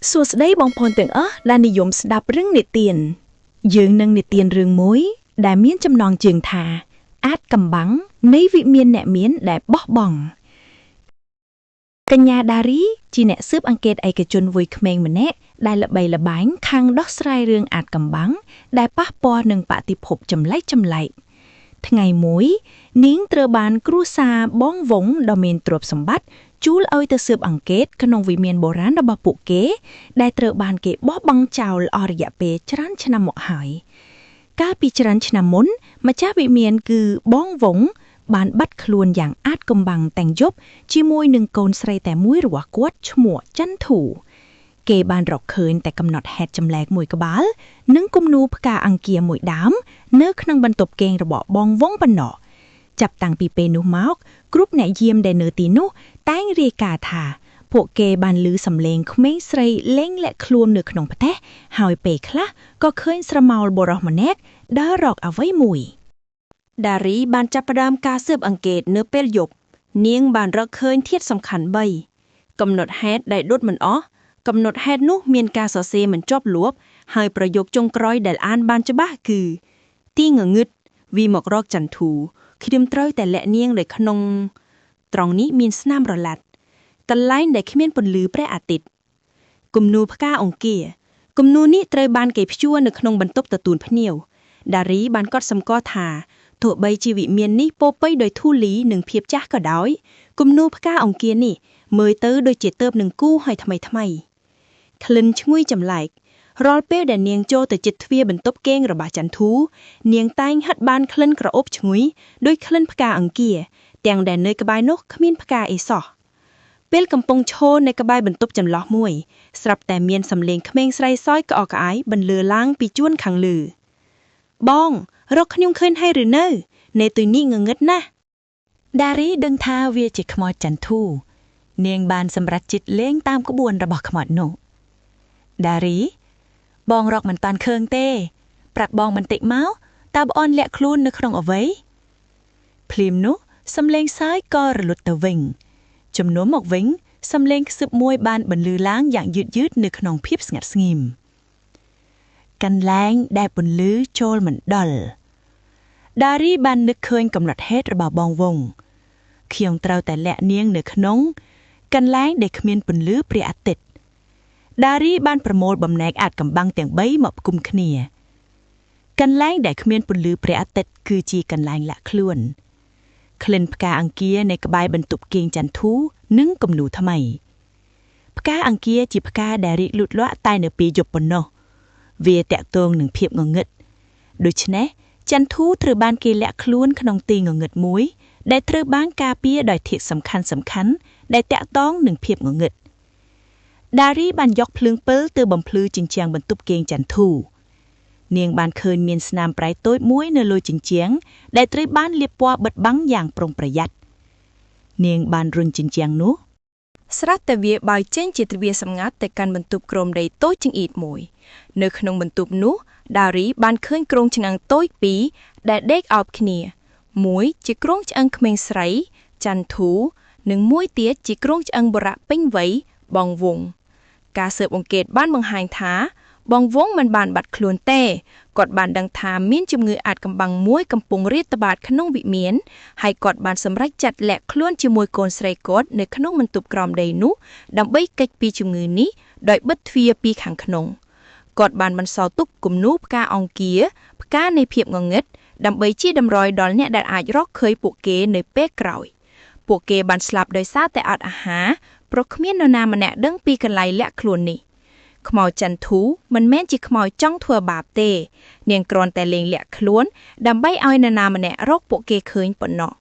សួស្តីបងប្អូនទាំងអស់ដែលនិយមស្ដាប់រឿងនិទានយើងនឹងនិទានរឿងមួយដែលមានចំណងជើងថាអាចកំបាំងនៃវិមានអ្នកមានដែលបោះបង់កញ្ញាដារីជាអ្នកស៊ើបអង្កេតឯកជនវ័យក្មេងម្នាក់ដែលល្បីល្បាញខាងដោះស្រាយរឿងអាចកំបាំងដែលប៉ះពាល់នឹងបទិភពចម្លែកថ្ងៃមួយនាងត្រូវបានគ្រួសារបងវងដ៏មានទ្រព្យសម្បត្តិជួលឲ្យទៅស៊ើបអង្កេតក្នុងវិមានបុរាណរបស់ពួកគេដែលត្រូវបានគេបោះបង់ចោលអស់រយៈពេលច្រើនឆ្នាំមកហើយកាលពីច្រើនឆ្នាំមុនម្ចាស់វិមានគឺបងវងបានបាត់ខ្លួនយ៉ាងអាចកំបាំងទាំងយប់ជាមួយនឹងកូនស្រីតែមួយរបស់គាត់ឈ្មោះចន្ទធូគេបានរកឃើញតែកំណត់ហេតុចម្លែកមួយក្បាលនិងគំនូរផ្កាអង្គាមួយដើមនៅក្នុងបន្ទប់គេងរបស់បងវងប៉ុណ្ណោះចាប់តាំងពីពេលនោះមកគ្រប់អ្នកយាមដែលនៅទីនោះតែងរាយការណ៍ថាពួកគេបានឮសំឡេងក្មេងស្រីលេងលាក់ខ្លួននៅក្នុងផ្ទះហើយពេលខ្លះក៏ឃើញស្រមោលបុរសម្នាក់ដើររកអ្វីមួយដារីបានចាប់ផ្ដើមការស៊ើបអង្កេតនៅពេលយប់នាងបានរកឃើញធាតុសំខាន់3កំណត់ហេតុដែលដុតមិនអស់កំណត់ហេតុនោះមានការសរសេរមិនជាប់លាប់ហើយប្រយោគចុងក្រោយដែលអានបានច្បាស់គឺទីងងឹតវិមករកចន្ទធូខ្ញុំត្រូវតែលាក់នាងនៅក្នុងត្រង់នេះមានស្នាមរឡាត់កន្លែងដែលគ្មានពន្លឺព្រះអាទិត្យគំនូរផ្កាអង្គាគំនូរនេះត្រូវបានគេព្យួរនៅក្នុងបន្ទប់ទទួលភ្ញៀវដារីបានកត់សម្គាល់ថាទោះបីជាវិមាននេះពោពេញដោយធូលីនិងភាពចាស់ក៏ដោយគំនូរផ្កាអង្គានេះមើលទៅដូចជាទើបនឹងគូរឲ្យថ្មីក្លិនឈ្ងុយចម្លែករាល់ពេលដែលនាងចូលទៅជិតទ្វារបន្ទប់គេងរបស់ចន្ទធូនាងតែងហិតបានក្លិនក្រអូបឈ្ងុយដោយក្លិនផ្កាអង្គាទាំងដែលនៅក្បែរនោះគ្មានផ្កាអីសោះពេលកំពុងឈរនៅក្បែរបន្ទប់ចន្លោះមួយស្រាប់តែមានសំឡេងក្មេងស្រីសយក្អកក្អាយបន្លឺឡើងពីជួរខាងលើបងរកខ្ញុំឃើញហើយឬនៅនេទុយនេះងងឹតណាស់ដារីដឹងថាវាជាខ្មោចចន្ទធូនាងបានសម្រេចចិត្តលេងតាមក្បួនរបស់ខ្មោចនោះដារីបងរកមិនតាន់ឃើញទេប្រាប់បងបន្តិចមកតើបងអូនលាក់ខ្លួននៅក្នុងអ្វីភ្លាមនោះសំឡេងសើចក៏រលត់ទៅវិញជំនុំមកវិញសំឡេងខ្សឹបមួយបានបន្លឺឡើងយ៉ាងយឺតនៅក្នុងភាពស្ងាត់ស្ងៀមកន្លែងដែលពន្លឺចូលមិនដល់ដារីបាននឹកឃើញកំណត់ហេតុរបស់បងវងខ្ញុំត្រូវតែលាក់នាងនៅក្នុងកន្លែងដែលគ្មានពន្លឺព្រះអាទិត្យដារីបានប្រមូលបំណែកអាចកំបាំងទាំង3មកផ្គុំគ្នាកន្លែងដែលគ្មានពន្លឺព្រះអាទិត្យគឺជាកន្លែងលាក់ខ្លួនក្លិនផ្កាអង្គានៅក្បែរបន្ទប់គេងចន្ទធូនិងគំនូរថ្មីផ្កាអង្គាជាផ្កាដែលរីកលូតលាស់តែនៅពេលយប់ប៉ុណ្ណោះវាតាក់ទងនឹងភាពងងឹតដូច្នេះចន្ទធូត្រូវបានគេលាក់ខ្លួនក្នុងទីងងឹតមួយដែលត្រូវបានការពារដោយធាតុសំខាន់ដែលតាក់ទងនឹងភាពងងឹតដារីបានយកភ្លើងពិលទៅបំភ្លឺជញ្ជាំងបន្ទប់គេងចន្ទធូនាងបានឃើញមានស្នាមប្រៃតូចមួយនៅលើជញ្ជាំងដែលត្រូវបានលាបពណ៌បិទបាំងយ៉ាងប្រុងប្រយ័ត្ននាងបានរុញជញ្ជាំងនោះស្រះតែវាបើកចេញជាទ្វារសម្ងាត់ទៅកាន់បន្ទប់ក្រោមដីតូចចង្អៀតមួយនៅក្នុងបន្ទប់នោះដារីបានឃើញគ្រោងឆ្អឹងតូចពីរដែលដេកអោបគ្នាមួយជាគ្រោងឆ្អឹងក្មេងស្រីចន្ទធូនិងមួយទៀតជាគ្រោងឆ្អឹងបុរៈពេញវ័យបងវងការស៊ើបអង្កេតបានបង្ហាញថាបងវងមិនបានបាត់ខ្លួនទេគាត់បានដឹងថាមានជំងឺអាចកំបាំងមួយកំពុងរាតត្បាតក្នុងវិមានហើយគាត់បានសម្រេចចាត់លាក់ខ្លួនជាមួយកូនស្រីគាត់នៅក្នុងបន្ទប់ក្រោមដីនោះដើម្បីគេចពីជំងឺនេះដោយបិទទ្វារពីខាងក្នុងគាត់បានបន្សល់ទុកគំនូរផ្កាអង្គាផ្កានៃភាពងងឹតដើម្បីជាតម្រុយដល់អ្នកដែលអាចរកឃើញពួកគេនៅពេលក្រោយពួកគេបានស្លាប់ដោយសារតែអត់អាហារព្រោះគ្មាននរណាម្នាក់ដឹងពីកន្លែងលាក់ខ្លួននេះខ្មោចចន្ទធូមិនមែនជាខ្មោចចង់ធ្វើបាបទេនាងគ្រាន់តែលេងលាក់ខ្លួនដើម្បីឲ្យនរណាម្នាក់រកពួកគេឃើញប៉ុណ្ណោះ